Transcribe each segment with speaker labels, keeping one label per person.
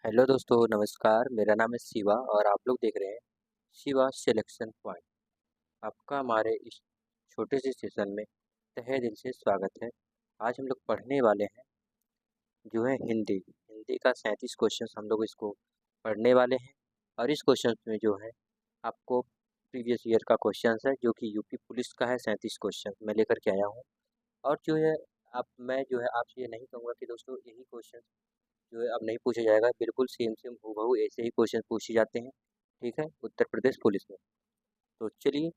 Speaker 1: Hello दोस्तों, नमस्कार। मेरा नाम है शिवा और आप लोग देख रहे हैं शिवा सिलेक्शन पॉइंट। आपका हमारे इस छोटे से सेशन में तहे दिल से स्वागत है। आज हम लोग पढ़ने वाले हैं जो है हिंदी। हिंदी का 37 क्वेश्चन हम लोग इसको पढ़ने वाले हैं। और इस क्वेश्चन में जो है आपको प्रीवियस ईयर का क्वेश्चन है जो कि यूपी पुलिस का है। 37 क्वेश्चन मैं लेकर के आया हूँ। और जो है आप मैं जो है आपसे ये नहीं कहूँगा कि दोस्तों यही क्वेश्चन जो है अब नहीं पूछा जाएगा। बिल्कुल सेम सेम हूबहू ऐसे ही क्वेश्चन पूछे जाते हैं। ठीक है, उत्तर प्रदेश पुलिस में। तो चलिए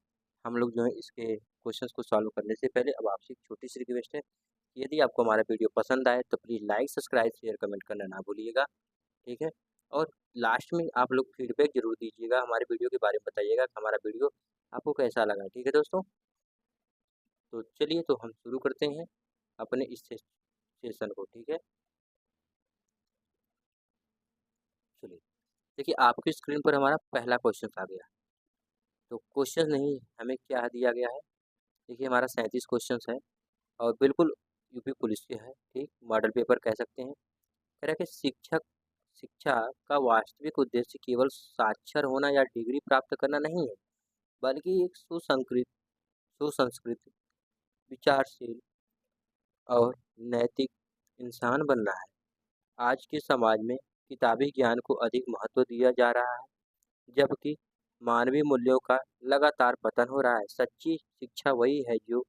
Speaker 1: हम लोग जो है इसके क्वेश्चंस को सॉल्व करने से पहले अब आपसे एक छोटी सी रिक्वेस्ट है कि यदि आपको हमारा वीडियो पसंद आए तो please like subscribe share comment करना ना भूलिएगा। ठीक है, और लास्ट में आप लोग फीडबैक जरूर दीजिएगा, हमारे वीडियो के बारे में बताइएगा कि हमारा वीडियो आपको कैसा लगा। ठीक है दोस्तों, तो चलिए तो हम शुरू करते हैं अपने इस सेशन को। ठीक है, चलिए देखिए आपकी स्क्रीन पर हमारा पहला क्वेश्चन आ गया। तो क्वेश्चन नहीं हमें क्या दिया गया है। देखिए हमारा 37 क्वेश्चन है और बिल्कुल यूपी पुलिस के है। ठीक, मॉडल पेपर कह सकते हैं। कह रहा है कि शिक्षा का वास्तविक उद्देश्य केवल साक्षर होना या डिग्री प्राप्त करना नहीं है, बल्कि एक सुसंस्कृत, विचारशील और नैतिक इंसान बनना है। आज के समाज में किताबी ज्ञान को अधिक महत्व दिया जा रहा है, जबकि मानवीय मूल्यों का लगातार पतन हो रहा है। सच्ची शिक्षा वही है जो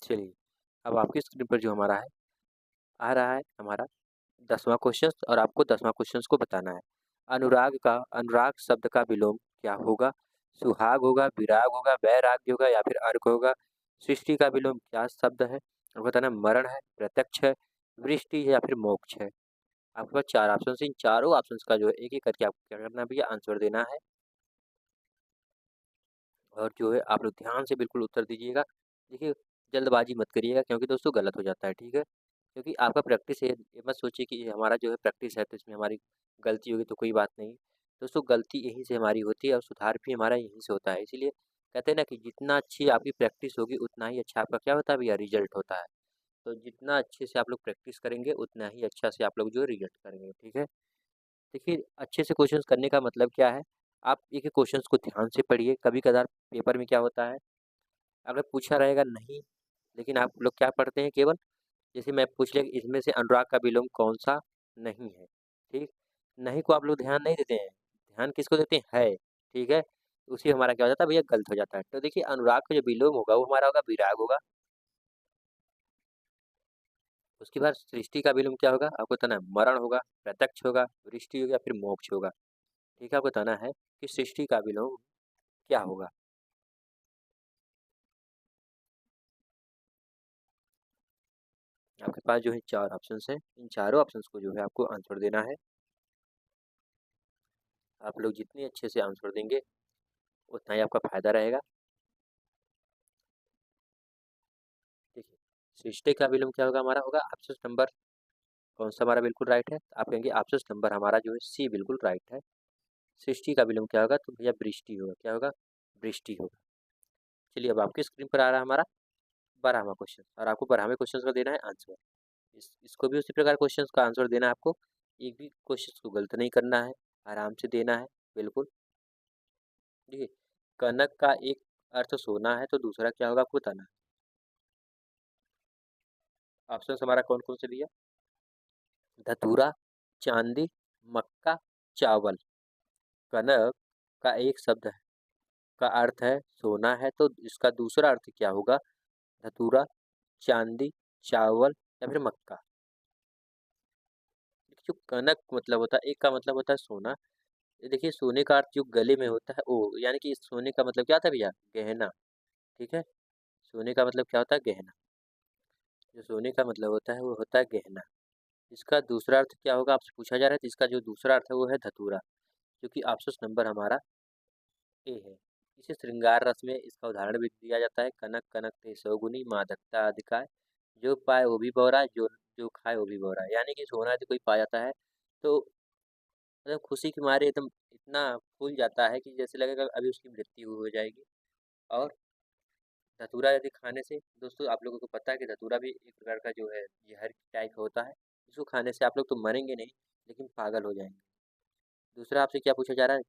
Speaker 1: चलिए, अब आपकी स्क्रीन पर जो हमारा है आ रहा है हमारा 10वां क्वेश्चन और आपको 10वां क्वेश्चन को बताना है। अनुराग शब्द का विलोम क्या होगा? सुहाग होगा, विराग होगा, वैराग्य होगा या फिर अर्क होगा? सृष्टि का विलोम क्या शब्द है? आपको बताना है मरण है, प्रत्यक्ष है, वृष्टि है या फिर मोक्ष है। आपके पास 4 ऑप्शन है, इन चारों ऑप्शंस का जो है एक-एक करके आपको क्या करना है भैया आंसर देना है। और जो है आप लोग ध्यान से बिल्कुल उत्तर दीजिएगा। देखिए, जल्दबाजी मत करिएगा क्योंकि दोस्तों गलत हो जाता है, ठीक है? क्योंकि आपका प्रैक्टिस है, ये मत सोचिए कि ये हमारा जो है प्रैक्टिस है तो इसमें हमारी गलती होगी तो कोई बात नहीं। दोस्तों गलती यहीं से हमारी होती है और सुधार भी हमारा यहीं से होता है। इसीलिए कहते हैं ना कि जितना अच्छी आपकी प्रैक्टिस होगी उतना ही अच्छा आपका क्या होता है भैया रिज़ल्ट होता है। तो जितना अच्छे से आप लोग प्रैक्टिस करेंगे उतना ही अच्छा से आप लोग जो है रिज़ल्ट करेंगे, ठीक है? देखिए, अच्छे से क्वेश्चंस करने का मतलब क्या है? आप एक-एक क्वेश्चंस को ध्यान से पढ़िए। कभी-कभार पेपर में क्या होता है, अगर पूछा रहेगा नहीं, लेकिन आप लोग क्या पढ़ते हैं केवल, जैसे मैं पूछ लिया कि इसमें से अनुराग का विलोम कौन-सा नहीं है, ठीक? नहीं को आप लोग ध्यान नहीं देते हैं, ध्यान किसको देते हैं? है, ठीक है? उसी में हमारा क्या हो जाता है भैया गलत हो जाता है। तो देखिए अनुराग का जो विलोम होगा वो हमारा होगा विराग होगा, उसके बाद सृष्टि का विलोम क्या होगा? आपको बताना है मरण होगा, प्रत्यक्ष होगा, वृष्टि होगा या फिर मोक्ष होगा। ठीक है? आपको बताना है कि सृष्टि का विलोम क्या होगा? आपके पास जो है 4 ऑप्शंस हैं, इन चारों ऑप्शंस को जो है आपको आंसर देना है। आप लोग जितने अच्छे से आंसर देंगे, उतना ही आपका फ़ायदा रहेगा। देखिए, सृष्टि का विलोम क्या होगा हमारा होगा ऑप्शन नंबर कौन-सा हमारा बिल्कुल राइट है? आप कहेंगे ऑप्शन नंबर हमारा जो है सी बिल्कुल राइट है। सृष्टि का विलोम क्या होगा? तो भैया वृष्टि होगा, क्या होगा? वृष्टि होगा। चलिए अब आपकी स्क्रीन पर आ रहा है हमारा 12वां क्वेश्चन और आपको 12वें क्वेश्चन का देना है आंसर। इसको भी उसी प्रकार क्वेश्चंस का आंसर देना है आपको। एक भी क्वेश्चंस को गलत नहीं करना है, आराम से देना है, बिल्कुल। देखिए, कनक का एक अर्थ सोना है तो दूसरा क्या होगा आपको बताना है। ऑप्शंस हमारा कौन-कौन से भैया? धतूरा, चांदी, मक्का, चावल। कनक का एक शब्द है का अर्थ है सोना है तो इसका दूसरा अर्थ क्या होगा? धतूरा, चांदी, चावल या फिर मक्का। जो कनक मतलब होता है, एक का मतलब होता है सोना। ये देखिए सोने का अर्थ जो गले में होता है ओ यानी कि सोने का मतलब क्या था भैया? गहना, ठीक है? सोने का मतलब क्या होता है? गहना। जो सोने का मतलब होता है वो होता है गहना। इसका दूसरा अर्थ क्या होगा आपसे पूछा जा रहा है तो इसका जो दूसरा अर्थ है वो है धतूरा, जो कि ऑप्शन नंबर हमारा ए है। इसे श्रृंगार रस में इसका उदाहरण भी दिया जाता है कनक कनक ते सौगुनी मादकता अधिकाय, जो पाए वो भी बौरा जो जो खाए वो भी बौरा। यानी कि सोना यदि कोई पा जाता है तो मतलब खुशी के मारे एकदम इतना फूल जाता है कि जैसे लगेगा अभी उसकी मृत्यु हो जाएगी। और धतूरा यदि खाने से दोस्तों आप लोगों को पता है कि धतूरा भी एक प्रकार का जो है जहर टाइप का होता है। इसको खाने से आप लोग तो मरेंगे नहीं लेकिन पागल हो जाएँगे। दूसरा आपसे क्या पूछा जा रहा है?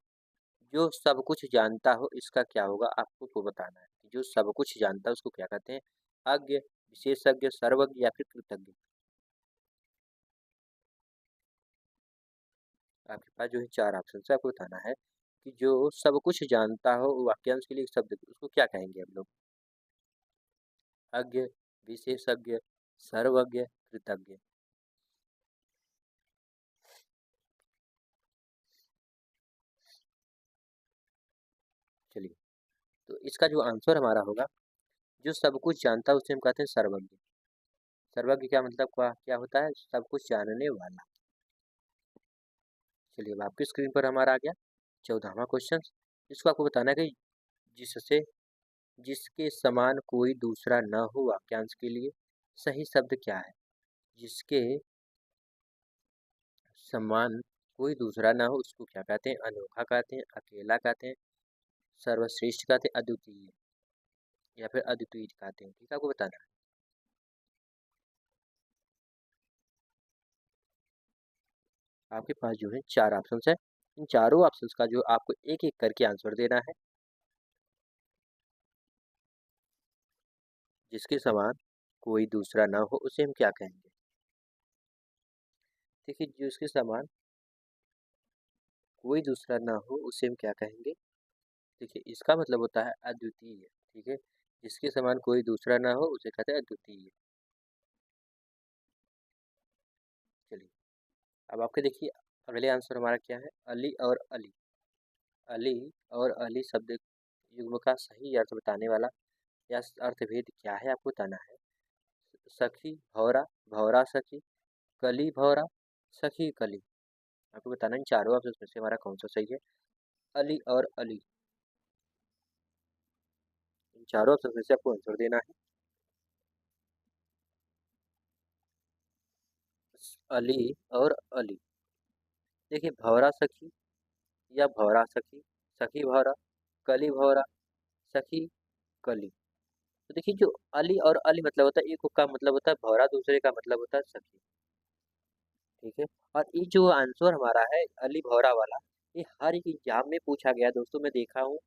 Speaker 1: जो सब कुछ जानता हो इसका क्या होगा? आपको वो बताना है। कि जो सब कुछ जानता है उसको क्या कहते हैं? अज्ञ, विशेषज्ञ, सर्वज्ञ या फिर कृतज्ञ? आपके पास जो है 4 ऑप्शन है, आपको बताना है कि जो सब कुछ जानता हो वाक्यांश के लिए एक शब्द उसको क्या कहेंगे हम लोग? अज्ञ, विशेषज्ञ, सर्वज्ञ, कृतज्ञ। चलिए, तो इसका जो आंसर हमारा होगा, जो सब कुछ जानता है उसे हम कहते हैं सर्वज्ञ। सर्वज्ञ क्या मतलब क्या होता है? सब कुछ जानने वाला। चलिए अब आपकी स्क्रीन पर हमारा आ गया 14वां क्वेश्चन। इसको आपको बताना है कि जिससे जिसके समान कोई दूसरा न हो वाक्यांश के लिए सही शब्द क्या है? जिसके समान कोई दूसरा ना हो उसको क्या कहते हैं? अनोखा कहते हैं, अकेला कहते हैं, सर्वश्रेष्ठ कहते हैं, अद्वितीय या फिर अद्वितीय कहते हैं। ठीक है, आपको बताना है। आपके पास जो है 4 ऑप्शंस है। इन चारों ऑप्शंस का जो आपको एक-एक करके आंसर देना है। जिसके समान कोई दूसरा ना हो उसे हम क्या कहेंगे? देखिए, जिसके समान कोई दूसरा ना हो उसे हम क्या कहेंगे? देखिए, इसका मतलब होता है अद्वितीय, ठीक है? जिसके समान कोई दूसरा ना हो उसे कहते हैं अद्वितीय। चलिए, अब आपके देखिए अगले आंसर हमारा क्या है, अली और अली। अली और अली शब्द युग्म का सही अर्थ बताने वाला या अर्थभेद क्या है आपको बताना है। सखी भौरा, भौरा सखी, कली भौरा, सखी कली। आपको बताना इन चारों ऑप्शन में से हमारा कौन सा सही है। अली और अली, इन चारों ऑप्शन में से आपको आंसर देना है। अली और अली। देखिए भौरा सखी या भौरा सखी, सखी भौरा, कली भौरा, सखी कली। तो देखिए जो अली और अली मतलब होता है, एक का मतलब होता है भौरा, दूसरे का मतलब होता है सखी। ठीक है। और ये जो आंसर हमारा है अली भौरा वाला, ये हर एक एग्जाम में पूछा गया दोस्तों, मैं देखा हूँ।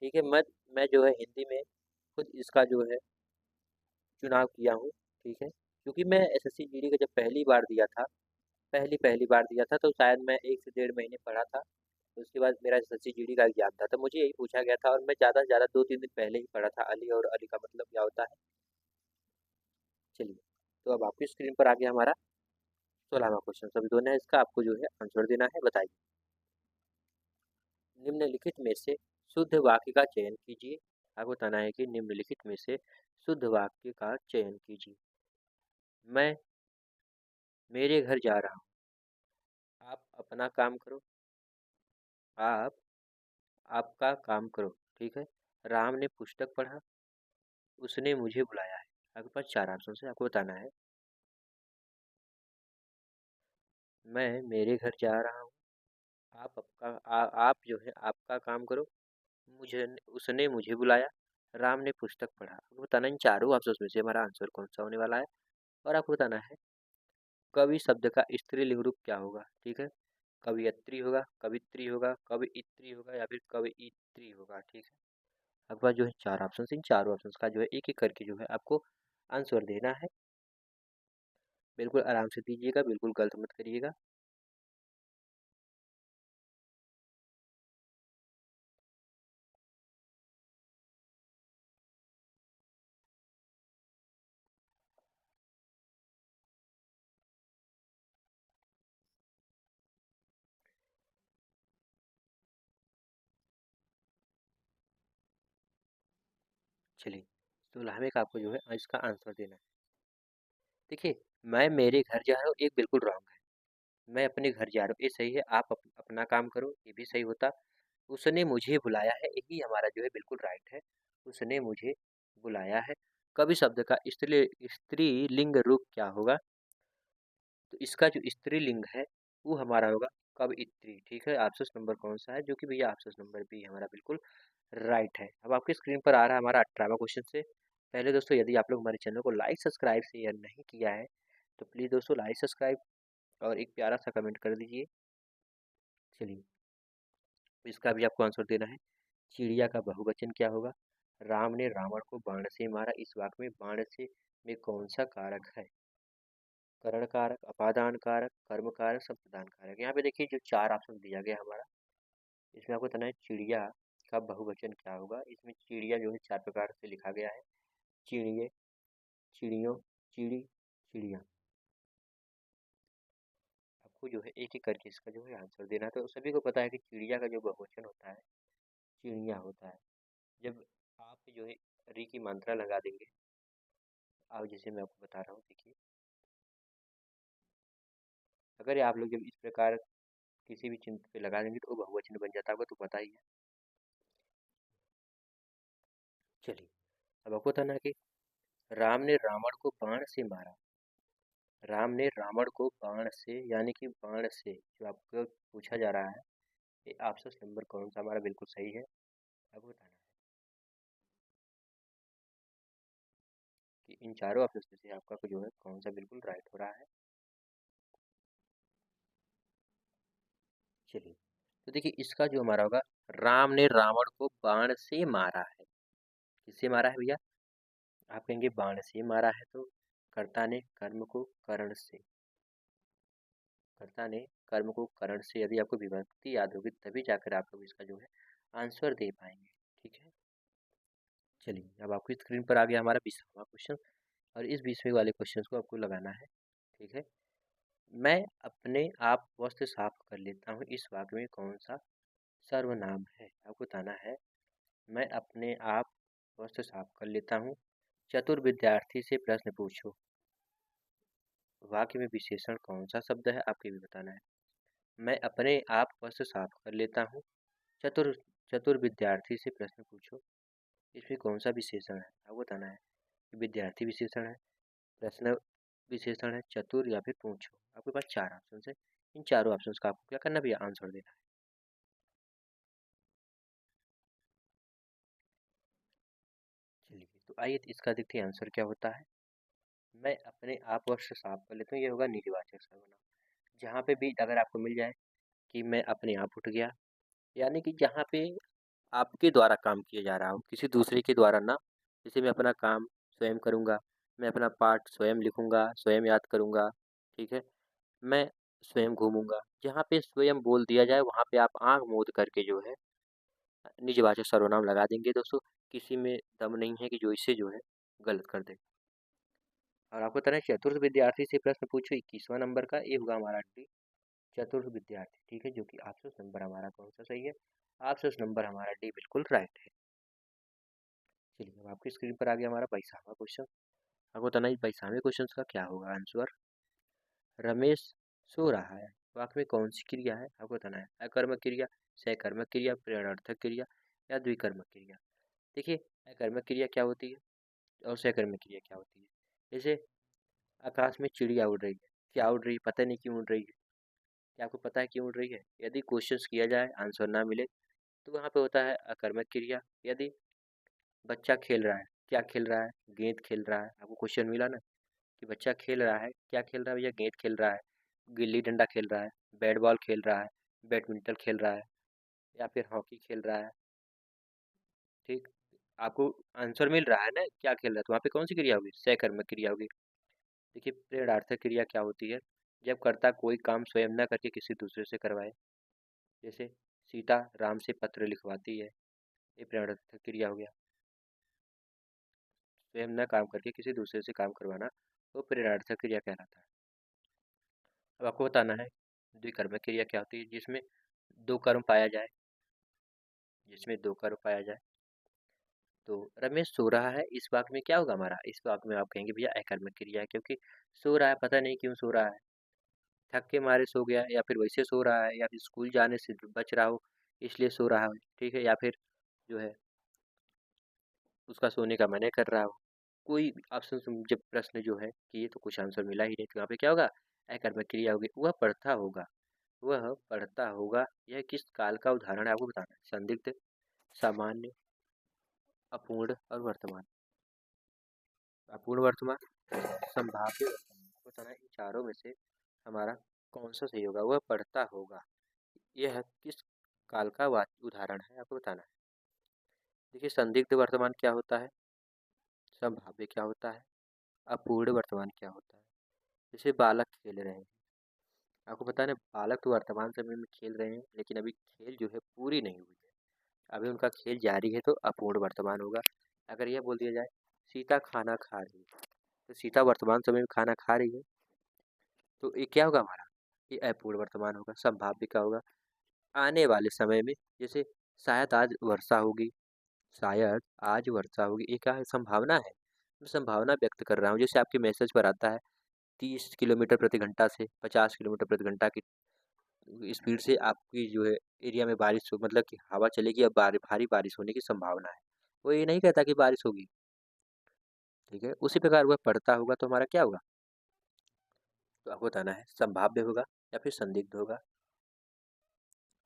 Speaker 1: ठीक है। मैं जो है हिंदी में खुद इसका जो है चुनाव किया हूँ। ठीक है। क्योंकि मैं एसएससी जीडी का जब पहली बार दिया था, पहली पहली बार दिया था, तो शायद मैं 1 से 1.5 महीने पढ़ा था। तो उसके बाद मेरा एसएससी जीडी का एग्जाम था, तो मुझे यही पूछा गया था और मैं ज़्यादा से ज़्यादा 2-3 दिन पहले ही पढ़ा था अली और अली का मतलब क्या होता है। चलिए, तो अब आपकी स्क्रीन पर आ गया हमारा 16वां क्वेश्चन। सभी दोनों है, इसका आपको जो है आंसर देना है। बताइए, निम्नलिखित में से शुद्ध वाक्य का चयन कीजिए। आपको बताना है कि निम्नलिखित में से शुद्ध वाक्य का चयन कीजिए। मैं मेरे घर जा रहा हूँ, आप अपना काम करो, आप आपका काम करो। ठीक है। राम ने पुस्तक पढ़ा, उसने मुझे बुलाया है। आपके पास 4 ऑप्शन है, आपको बताना है। मैं मेरे घर जा रहा हूँ, आप जो है आपका काम करो, मुझे उसने मुझे बुलाया, राम ने पुस्तक पढ़ा। आपको बताना इन चारों ऑप्शन में से हमारा आंसर कौन सा होने वाला है। और आपको बताना है कवि शब्द का स्त्रीलिंग रूप क्या होगा। ठीक है। कवियत्री होगा, कवित्री होगा, कवियत्री होगा या फिर कवियत्री होगा। ठीक है। आपके पास जो है 4 ऑप्शन, इन चारों ऑप्शन का जो है एक एक करके जो है आपको आंसर देना है। बिल्कुल आराम से दीजिएगा, बिल्कुल गलत मत करिएगा। चलिए, तो लाहमे का आपको जो है इसका आंसर देना है। देखिए, मैं मेरे घर जा रहा हूँ, एक बिल्कुल रॉन्ग है। मैं अपने घर जा रहा हूँ, ये सही है। आप अपना काम करो, ये भी सही होता। उसने मुझे बुलाया है, यही हमारा जो है बिल्कुल राइट है। उसने मुझे बुलाया है। कवि शब्द का स्त्रीलिंग रूप क्या होगा। तो इसका जो स्त्रीलिंग है वो हमारा होगा कवयित्री। ठीक है। ऑप्शन नंबर कौन सा है, जो कि भैया ऑप्शन नंबर बी हमारा बिल्कुल राइट है। अब आपकी स्क्रीन पर आ रहा है हमारा 18वां क्वेश्चन से पहले दोस्तों, यदि आप लोग हमारे चैनल को लाइक सब्सक्राइब शेयर नहीं किया है तो प्लीज़ दोस्तों लाइक सब्सक्राइब और एक प्यारा सा कमेंट कर दीजिए। चलिए, इसका भी आपको आंसर देना है। चिड़िया का बहुवचन क्या होगा। राम ने रावण को बाण से मारा, इस वाक्य में बाण से में कौन सा कारक है। करण कारक, अपादान कारक, कर्म कारक, संप्रदान कारक। यहाँ पे देखिए जो 4 ऑप्शन दिया गया हमारा, इसमें आपको बताना है चिड़िया का बहुवचन क्या होगा। इसमें चिड़िया जो है 4 प्रकार से लिखा गया है। चिड़िए, चिड़ियों, चिड़ी, चिड़िया। आपको जो है एक एक करके इसका जो है आंसर देना है। तो सभी को पता है कि चिड़िया का जो बहुवचन होता है चिड़िया होता है। जब आप जो है री की मात्रा लगा देंगे, अब जैसे मैं आपको बता रहा हूँ, देखिए अगर आप लोग जब इस प्रकार किसी भी चिन्ह पे लगा देंगे तो वो बहुवचन बन जाता होगा, तो पता ही है। चलिए, अब आपको बताना है कि राम ने रावण को बाण से मारा। राम ने रावण को बाण से यानी कि बाण से जो आपको पूछा जा रहा है, ये ऑप्शन नंबर कौन सा हमारा बिल्कुल सही है, आपको बताना है कि इन चारों ऑप्शन में से आपका जो है कौन सा बिल्कुल राइट हो रहा है। चलिए, तो देखिए इसका जो हमारा होगा, राम ने रावण को बाण से मारा है। किससे मारा है भैया, आप कहेंगे बाण से मारा है, तो कर्ता ने कर्म को करण से, कर्ता ने कर्म को करण से, यदि आपको विभक्ति याद होगी तभी जाकर आप लोग इसका जो है आंसर दे पाएंगे। ठीक है। चलिए, अब आपकी स्क्रीन पर आ गया हमारा 20वां क्वेश्चन और इस 20वें वाले क्वेश्चन को आपको लगाना है। ठीक है। मैं अपने आप वस्त्र साफ कर लेता हूँ, इस वाक्य में कौन सा सर्वनाम है? आपको बताना है। मैं अपने आप वस्त्र साफ कर लेता हूँ, चतुर विद्यार्थी से प्रश्न पूछो। वाक्य में विशेषण कौन सा शब्द है आपको भी बताना है। मैं अपने आप वस्त्र साफ कर लेता हूँ, चतुर चतुर विद्यार्थी से प्रश्न पूछो। इसमें कौन सा विशेषण है आपको बताना है। विद्यार्थी विशेषण है, प्रश्न विशेषण है, चतुर या फिर पूछो। आपके पास 4 ऑप्शन है। इन चारों ऑप्शन का आपको क्या करना भैया, आंसर देना है। चलिए, तो आइए इसका देखते हैं आंसर क्या होता है। मैं अपने आप वस्त्र साफ कर लेता हूँ, ये होगा निर्वाचक सर्वनाम। जहाँ पे भी अगर आपको मिल जाए कि मैं अपने आप उठ गया, यानी कि जहाँ पे आपके द्वारा काम किया जा रहा हो, किसी दूसरे के द्वारा ना। जैसे मैं अपना काम स्वयं करूँगा, मैं अपना पाठ स्वयं लिखूँगा, स्वयं याद करूँगा। ठीक है। मैं स्वयं घूमूँगा। जहाँ पे स्वयं बोल दिया जाए वहाँ पे आप आँख मूंद करके जो है निजवाचक सर्वनाम लगा देंगे दोस्तों। किसी में दम नहीं है कि जो इसे जो है गलत कर दे। और आपको तरह चतुर्थ विद्यार्थी से प्रश्न पूछो, 21वां नंबर का, ये होगा हमारा डी, चतुर्थ विद्यार्थी। ठीक है, जो कि ऑप्शन नंबर हमारा कौन सा सही है? ऑप्शन नंबर हमारा डी बिल्कुल राइट है। चलिए, अब आपकी स्क्रीन पर आ गया हमारा 22वां क्वेश्चन। आपको बताना है 22वें क्वेश्चन का क्या होगा आंसर। रमेश सो रहा है, वाक्य में कौन सी क्रिया है आपको बताना है। अकर्मक क्रिया, सहकर्मक क्रिया, प्रेरणार्थक क्रिया या द्विकर्मक क्रिया। देखिए, अकर्मक क्रिया क्या होती है और सहकर्मक क्रिया क्या होती है। जैसे आकाश में चिड़िया उड़ रही है, क्या उड़ रही है, पता नहीं क्यों उड़ रही है। क्या आपको पता है क्यों उड़ रही है? यदि क्वेश्चन किया जाए आंसर ना मिले तो वहाँ पे होता है अकर्मक क्रिया। यदि बच्चा खेल रहा है, क्या खेल रहा है, गेंद खेल रहा है। आपको क्वेश्चन मिला ना कि बच्चा खेल रहा है, क्या खेल रहा है भैया, गेंद खेल रहा है, गिल्ली डंडा खेल रहा है, बैट बॉल खेल रहा है, बैडमिंटन खेल रहा है या फिर हॉकी खेल रहा है। ठीक, आपको आंसर मिल रहा है ना क्या खेल रहा है, तो वहाँ पे कौन सी क्रिया होगी? सहकर्मक क्रिया होगी। देखिए, प्रेरणार्थक क्रिया क्या होती है? जब कर्ता कोई काम स्वयं न करके किसी दूसरे से करवाए। जैसे सीता राम से पत्र लिखवाती है, ये प्रेरणार्थक क्रिया हो गया। स्वयं न काम करके किसी दूसरे से काम करवाना वो प्रेरणार्थक क्रिया कहलाता है। अब आपको बताना है द्विकर्मक क्रिया क्या होती है, जिसमें दो कर्म पाया जाए। जिसमें दो कर्म पाया जाए। तो रमेश सो रहा है, इस वाक्य में क्या होगा हमारा? इस वाक्य में आप कहेंगे भैया अकर्मक क्रिया है, क्योंकि सो रहा है, पता नहीं क्यों सो रहा है। थक के मारे सो गया, या फिर वैसे सो रहा है, या फिर स्कूल जाने से बच रहा हो इसलिए सो रहा है। ठीक है, या फिर जो है उसका सोने का मन कर रहा हो। कोई ऑप्शन जब प्रश्न जो है कि ये तो कुछ आंसर मिला ही नहीं, तो यहाँ पे क्या होगा? अकर्मक क्रिया होगी। वह पढ़ता होगा, वह पढ़ता होगा। यह किस काल का उदाहरण है आपको बताना है। संदिग्ध, सामान्य, अपूर्ण और वर्तमान। अपूर्ण वर्तमान, संभाव्य वर्तमान। आपको बताना है इन चारों में से हमारा कौन सा सही होगा। वह पढ़ता होगा, यह किस काल का उदाहरण है आपको बताना है। देखिए, संदिग्ध वर्तमान क्या होता है, संभाव्य क्या होता है, अपूर्ण वर्तमान क्या होता है। जैसे बालक खेल रहे हैं, आपको पता है ना, बालक तो वर्तमान समय में खेल रहे हैं, लेकिन अभी खेल जो है पूरी नहीं हुई है, अभी उनका खेल जारी है, तो अपूर्ण वर्तमान होगा। अगर यह बोल दिया जाए सीता खाना खा रही है, तो सीता वर्तमान समय में खाना खा रही है, तो ये क्या होगा हमारा? ये अपूर्ण वर्तमान होगा। संभाव्य क्या होगा? आने वाले समय में, जैसे शायद आज वर्षा होगी, शायद आज वर्षा होगी, ये क्या है? संभावना है। मैं संभावना व्यक्त कर रहा हूँ। जैसे आपके मैसेज पर आता है 30 किलोमीटर प्रति घंटा से 50 किलोमीटर प्रति घंटा की स्पीड से आपकी जो है एरिया में बारिश हो, मतलब कि हवा चलेगी, अब भारी बारिश होने की संभावना है। वो ये नहीं कहता कि बारिश होगी। ठीक है, उसी प्रकार वह पढ़ता होगा, तो हमारा क्या होगा? तो आपको बताना है संभाव्य होगा या फिर संदिग्ध होगा।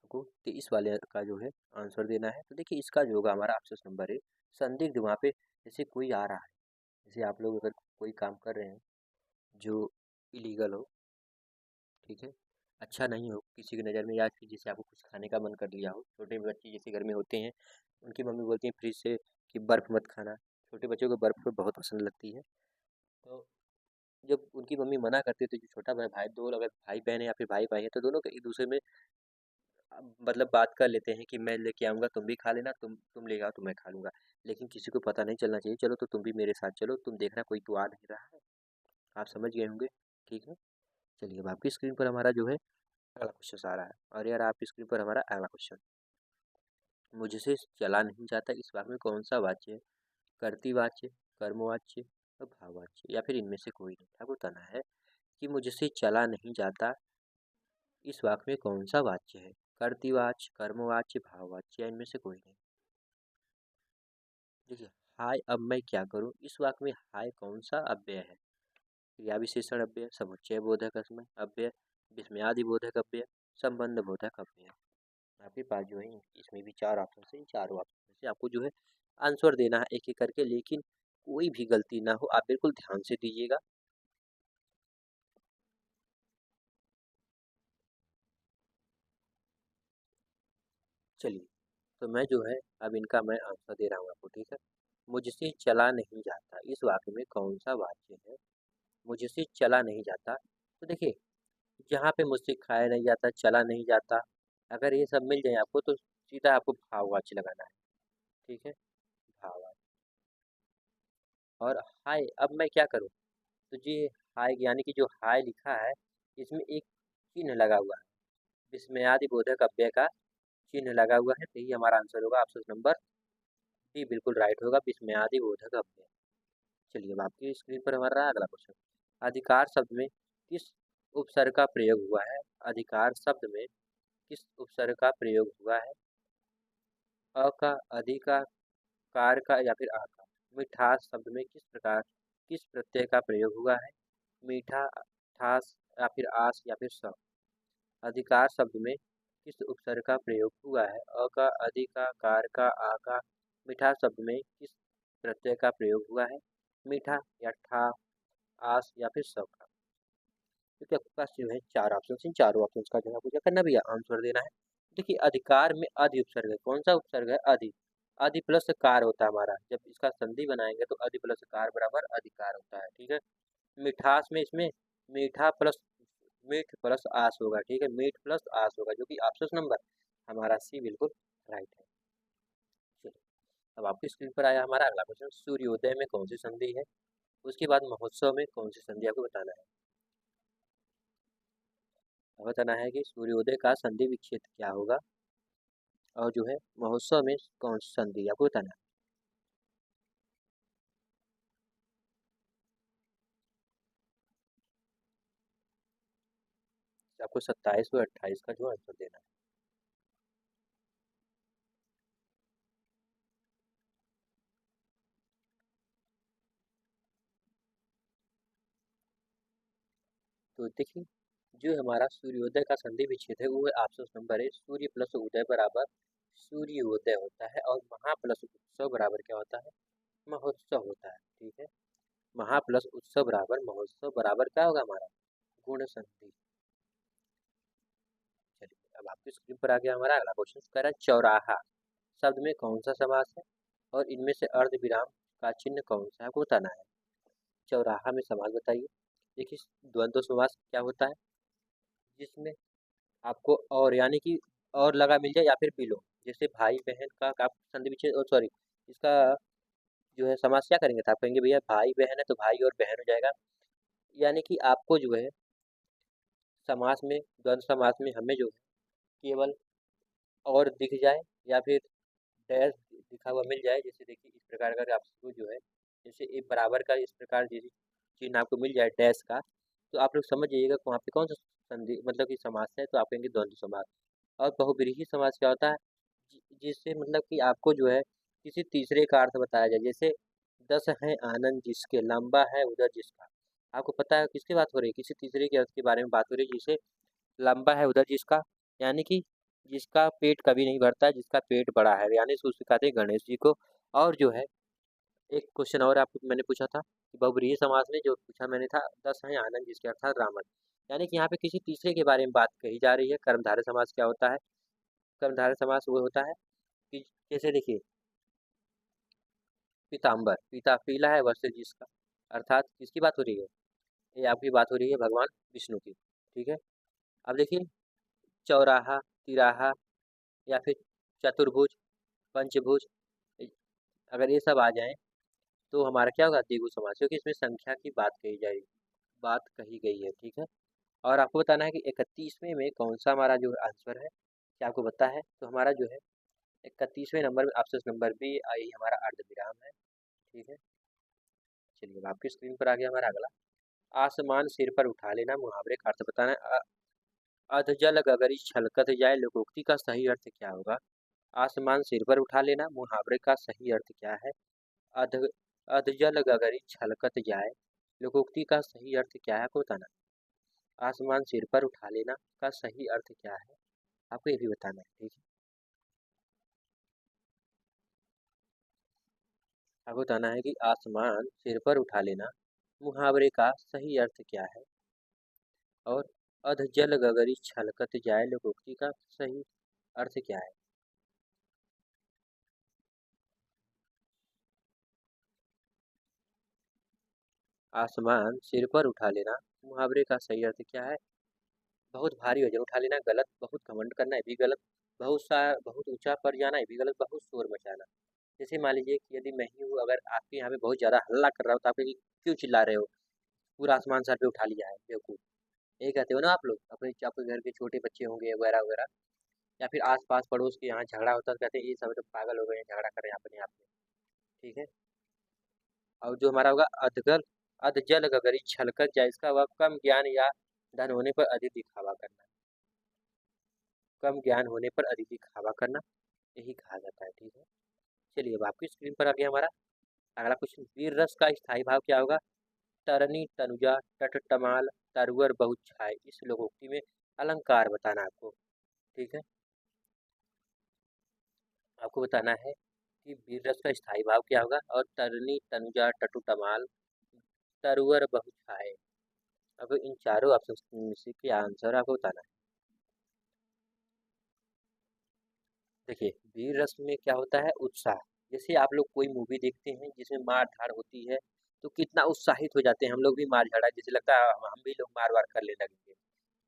Speaker 1: आपको 23 वाले का जो है आंसर देना है। तो देखिए, इसका जो होगा हमारा ऑप्शन नंबर है संदिग्ध। वहाँ पे जैसे कोई आ रहा है, जैसे आप लोग अगर कोई काम कर रहे हैं जो इलीगल हो, ठीक है, अच्छा नहीं हो किसी की नज़र में, या फिर जैसे आपको कुछ खाने का मन कर लिया हो। छोटे बच्चे जैसे घर में होते हैं, उनकी मम्मी बोलती है फ्रिज से कि बर्फ़ मत खाना। छोटे बच्चों को बर्फ़ बहुत पसंद लगती है। तो जब उनकी मम्मी मना करती है, तो जो छोटा भाई भाई दो अगर भाई बहन है या फिर भाई भाई है, तो दोनों को एक दूसरे में मतलब बात कर लेते हैं कि मैं लेके आऊँगा तुम भी खा लेना, तुम ले आओ तो मैं खा लूँगा। लेकिन किसी को पता नहीं चलना चाहिए। चलो तो तुम भी मेरे साथ चलो, तुम देखना कोई तो आ नहीं रहा है। आप समझ गए होंगे, ठीक है? चलिए अब आपकी स्क्रीन पर हमारा जो है अगला क्वेश्चन आ रहा है। और यार आपकी स्क्रीन पर हमारा अगला क्वेश्चन, मुझसे चला नहीं जाता इस वाक्य में कौन सा वाच्य है? कर्तृवाच्य, कर्मवाच्य और भाववाच्य, या फिर इनमें से कोई नहीं। आपको बताना है कि मुझसे चला नहीं जाता इस वाक्य में कौन सा वाच्य है? कर्तृवाच्य, कर्मवाच्य, भाववाच्य, या इनमें से कोई नहीं। देखिए, हाय अब मैं क्या करूं, इस वाक्य में हाय कौन सा अव्यय है? क्रिया विशेषण अव्यय, समुच्चय बोधक अव्यय, विस्मयादि बोधक अव्यय, संबंध बोधक अव्यय। आपके पास जो है इसमें भी चार ऑप्शन है। इन चारों ऑप्शन में से आपको जो है आंसर देना है एक एक करके, लेकिन कोई भी गलती ना हो। आप बिल्कुल ध्यान से दीजिएगा। चलिए, तो मैं जो है अब इनका मैं आंसर दे रहा हूँ आपको, ठीक है? मुझसे चला नहीं जाता इस वाक्य में कौन सा वाक्य है? मुझसे चला नहीं जाता, तो देखिए जहाँ पे मुझसे खाया नहीं जाता, चला नहीं जाता, अगर ये सब मिल जाए आपको तो सीधा आपको भाववाच्य लगाना है, ठीक है? भाववाच्य। और हाय अब मैं क्या करूँ, तो जी हाय यानी कि जो हाय लिखा है इसमें एक चिन्ह लगा हुआ है, विस्मयादि बोधक अव्यय का चिन्ह लगा हुआ है, तो यही हमारा आंसर होगा। ऑप्शन नंबर डी बिल्कुल राइट होगा, विस्मयादि बोधक अव्यय। चलिए अब आपकी स्क्रीन पर हमारा अगला क्वेश्चन, अधिकार शब्द में किस उपसर्ग का प्रयोग हुआ है? अधिकार शब्द में किस उपसर्ग का प्रयोग हुआ है? अ का, अधि का, कार का, या फिर आ का? मिठास शब्द में किस प्रत्यय का प्रयोग हुआ है? मीठा, ठास, या फिर आस, या फिर स? अधिकार शब्द में किस उपसर्ग का प्रयोग हुआ है? अ का, अधि का, कार का, आ का? मिठास शब्द में किस प्रत्यय का प्रयोग हुआ है? मीठा, या ठा, आस, या फिर स का? क्योंकि आपके पास जो है चार ऑप्शन, इन चारों ऑप्शन का जो है आपको क्या करना भैया, आंसर देना है। देखिए अधिकार में अधि उपसर्ग है, कौन सा उपसर्ग है? अधि। अधि प्लस कार होता है हमारा, जब इसका संधि बनाएंगे तो अधि प्लस कार बराबर अधिकार होता है, ठीक है? मिठास में इसमें मीठा प्लस मीठ प्लस आस होगा, ठीक है? मीठ प्लस आस होगा, जो कि ऑप्शन नंबर हमारा सी बिल्कुल राइट है। चलिए अब आपकी स्क्रीन पर आया हमारा अगला क्वेश्चन, सूर्योदय में कौन सी संधि है? उसके बाद महोत्सव में कौन सी संधि, आपको बताना है। बताना है कि सूर्योदय का संधि विच्छेद क्या होगा, और जो है महोत्सव में कौन सी संधि, आपको बताना है। आपको 27 और 28 का जो आंसर देना है। तो देखिए जो हमारा सूर्योदय का संधि विच्छेद है वो है ऑप्शन नंबर है, सूर्य प्लस उदय बराबर सूर्योदय होता है, और महा प्लस उत्सव बराबर क्या होता है? महोत्सव होता है, ठीक है? महा प्लस उत्सव बराबर महोत्सव बराबर क्या होगा हमारा? गुण संधि। चलिए अब आपकी स्क्रीन पर आ गया हमारा अगला क्वेश्चन, कह रहा है चौराहा शब्द में कौन सा समास है? और इनमें से अर्ध विराम का चिन्ह कौन सा है, आपको बताना है। चौराहा में समास बताइए। देखिए द्वंद्व समास क्या होता है? जिसमें आपको और यानी कि और लगा मिल जाए या फिर बिलो, जैसे भाई बहन का आप संधि विच्छेद, सॉरी इसका जो है समास क्या करेंगे, तो आप कहेंगे भैया भाई बहन है तो भाई और बहन हो जाएगा। यानी कि आपको जो है समास में, द्वंद्व समास में हमें जो है केवल और दिख जाए या फिर डैश लिखा हुआ मिल जाए, जैसे देखिए इस प्रकार का आपको जो है जैसे एक बराबर का इस प्रकार जैसे चिन्ह आपको मिल जाए डैश का, तो आप लोग समझ जाइएगा कि वहाँ पे कौन सा संधि मतलब कि समास है, तो आप कहेंगे द्वंद्व समास। और बहुव्रीहि समास क्या होता है? जिससे मतलब कि आपको जो है किसी तीसरे का अर्थ बताया जाए, जैसे 10 है आनंद जिसके, लंबा है उधर जिसका। आपको पता है किसकी बात हो रही है? किसी तीसरे के अर्थ के बारे में बात हो रही है, जिसे लंबा है उधर जिसका, यानी कि जिसका पेट कभी नहीं भरता, जिसका पेट बड़ा है, यानी इसको सिखाते हैं गणेश जी को। और जो है एक क्वेश्चन और आपको मैंने पूछा था कि बहुव्रीहि समास में जो पूछा मैंने था, 10 है आनंद जिसके अर्थात रावण, यानी कि यहाँ पे किसी तीसरे के बारे में बात कही जा रही है। कर्मधारय समास क्या होता है? कर्मधारय समास वो होता है कि जैसे देखिए पीताम्बर, पीता पीला है वस्त्र जिसका, अर्थात किसकी बात हो रही है? ये आपकी बात हो रही है भगवान विष्णु की, ठीक है? अब देखिए चौराहा, तिराहा, या फिर चतुर्भुज, पंचभुज, अगर ये सब आ जाएँ तो हमारा क्या होगा द्विगु समास, क्योंकि इसमें संख्या की बात कही गई है, ठीक है। और आपको बताना है कि 31वें में कौन सा हमारा जो आंसर है, क्या आपको पता है? तो हमारा जो है 31वें नंबर में ऑप्शन नंबर बी, यही हमारा अर्धविराम है, ठीक है। चलिए अब आपकी स्क्रीन पर आ गया हमारा अगला, आसमान सिर पर उठा लेना, मुहावरे का अर्थ बताना है। अधजल गगरी छलकत जाए, लोकोक्ति का सही अर्थ क्या होगा? आसमान सिर पर उठा लेना, मुहावरे का सही अर्थ क्या है? अध अधजल गगरी छलकत जाए, लोकोक्ति का सही अर्थ क्या है, आपको बताना है। आसमान सिर पर उठा लेना का सही अर्थ क्या है, आपको ये भी बताना है, ठीक है। आपको बताना है कि आसमान सिर पर उठा लेना मुहावरे का सही अर्थ क्या है, और अधजल गगरी छलकत जाए, लोकोक्ति का सही अर्थ क्या है। आसमान सिर पर उठा लेना मुहावरे का सही अर्थ क्या है? बहुत भारी वजन उठा लेना गलत, बहुत घमंड करना ये भी गलत, बहुत ऊंचा पड़ जाना ये भी गलत, बहुत शोर मचाना। जैसे मान लीजिए कि यदि मैं ही हूँ, अगर आपके यहाँ पे बहुत ज़्यादा हल्ला कर रहा हो तो आप क्यों चिल्ला रहे हो? पूरा आसमान सर पे उठा लिया है, बेवकूफ़। यही कहते हो ना आप लोग, आपके घर के छोटे बच्चे होंगे वगैरह वगैरह, या फिर आस-पास पड़ोस के यहाँ झगड़ा होता है तो कहते हैं ये सब तो पागल हो गए हैं, झगड़ा कर रहे हैं अपने आप में, ठीक है? और जो हमारा होगा अधजल गगरी छलकत जाए, इसका हुआ कम ज्ञान या धन होने पर अधिक दिखावा करना। कम ज्ञान होने पर अधिक दिखावा करना, यही कहा जाता है, ठीक है। चलिए अब आपकी स्क्रीन पर आ गया हमारा अगला क्वेश्चन, वीर रस का स्थायी भाव क्या होगा? तरनी तनुजा टटटमाल तरवर बहुछाय, इस लोकोक्ति में अलंकार बताना है आपको, ठीक है। आपको बताना है कि वीर रस का स्थायी भाव क्या होगा, और तरनी तनुजा टटुटमाल तरवर बहुछाय, अब इन चारों ऑप्शन में से क्या आंसर आपको बताना है। देखिए वीर रस में क्या होता है, उत्साह। जैसे आप लोग कोई मूवी देखते हैं जिसमें मार धाड़ होती है तो कितना उत्साहित हो जाते हैं, हम लोग भी मार झाड़ा, जैसे लगता है हम भी लोग मार वार करने लगेंगे,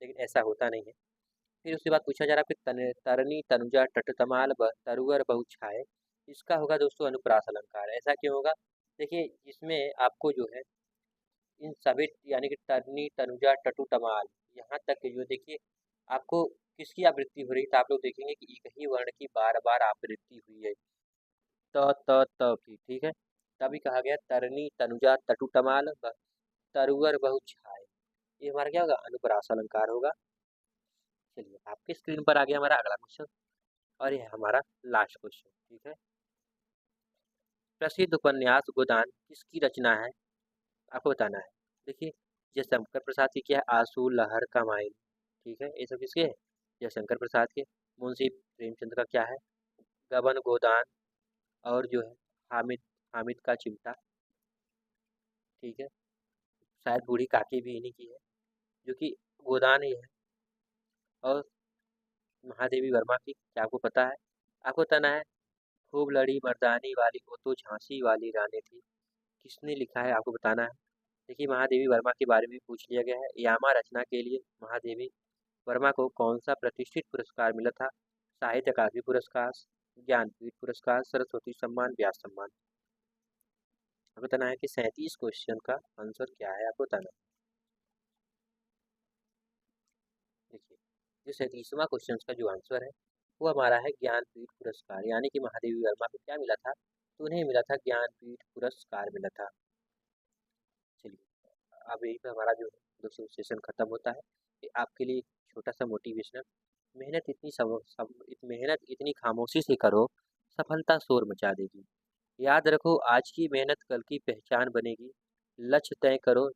Speaker 1: लेकिन ऐसा होता नहीं है। फिर उसके बाद पूछा जा रहा है कि तरनी तनुजा टटतमाल तरुवर बहुछाय, इसका होगा दोस्तों अनुप्रास अलंकार। ऐसा क्यों होगा? देखिए इसमें आपको जो है इन सभी यानी कि तरनी तनुजा टटू तमाल, यहाँ तक कि जो देखिए आपको किसकी आवृत्ति हो रही है, तो आप लोग देखेंगे कि एक ही वर्ण की बार बार आवृत्ति हुई है, त की, ठीक है। तभी कहा गया तरनी तनुजा टटू तमाल तरुवर बहुछाय, ये हमारा क्या होगा, अनुप्रास अलंकार होगा। चलिए आपकी स्क्रीन पर आ गया हमारा अगला क्वेश्चन, और यह हमारा लास्ट क्वेश्चन, ठीक है। प्रसिद्ध उपन्यास गोदान किसकी रचना है, आपको बताना है। देखिए जयशंकर प्रसाद की क्या है, आंसू लहर का माइन, ठीक है, ये सब किसके है, जयशंकर प्रसाद के। मुंशी प्रेमचंद का क्या है, गबन गोदान, और जो है हामिद हामिद का चिमटा, ठीक है। शायद बूढ़ी काकी भी इन्हीं की है, जो कि गोदान ही है। और महादेवी वर्मा की क्या आपको पता है, आपको बताना है। खूब लड़ी मर्दानी वाली वो तो झांसी वाली रानी थी, किसने लिखा है, आपको बताना है। देखिए महादेवी वर्मा के बारे में पूछ लिया गया है, यामा रचना के लिए महादेवी वर्मा को कौन सा प्रतिष्ठित पुरस्कार मिला था? साहित्य अकादमी पुरस्कार, ज्ञानपीठ पुरस्कार, सरस्वती सम्मान, व्यास सम्मान। आपको बताना है कि 37 क्वेश्चन का आंसर क्या है, आपको बताना है। देखिए जो 37वां क्वेश्चन का जो आंसर है वो हमारा है ज्ञानपीठ पुरस्कार, यानी कि महादेवी वर्मा को क्या मिला था, तो उन्हें मिला था ज्ञानपीठ पुरस्कार मिला था। चलिए अब यही पे हमारा जो है दोस्तों सेशन खत्म होता है, कि आपके लिए छोटा सा मोटिवेशनल, मेहनत इतनी खामोशी से करो, सफलता शोर मचा देगी। याद रखो आज की मेहनत कल की पहचान बनेगी। लक्ष्य तय करो,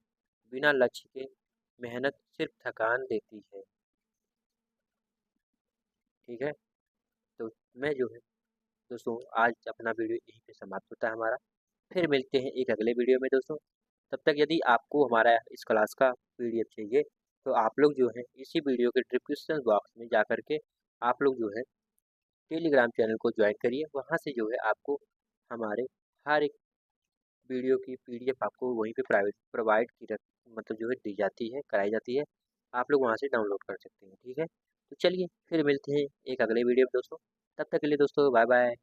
Speaker 1: बिना लक्ष्य के मेहनत सिर्फ थकान देती है, ठीक है। तो मैं जो है दोस्तों आज अपना वीडियो यहीं पे समाप्त होता है हमारा, फिर मिलते हैं एक अगले वीडियो में दोस्तों। तब तक यदि आपको हमारा इस क्लास का पीडीएफ चाहिए तो आप लोग जो है इसी वीडियो के डिस्क्रिप्शन बॉक्स में जा कर के आप लोग जो है टेलीग्राम चैनल को ज्वाइन करिए, वहाँ से जो है आपको हमारे हर एक वीडियो की पीडीएफ आपको वहीं पे प्राइवेट प्रोवाइड की मतलब जो है दी जाती है, कराई जाती है। आप लोग वहाँ से डाउनलोड कर सकते हैं, ठीक है। तो चलिए फिर मिलते हैं एक अगले वीडियो में दोस्तों। तब तक के लिए दोस्तों बाय बाय।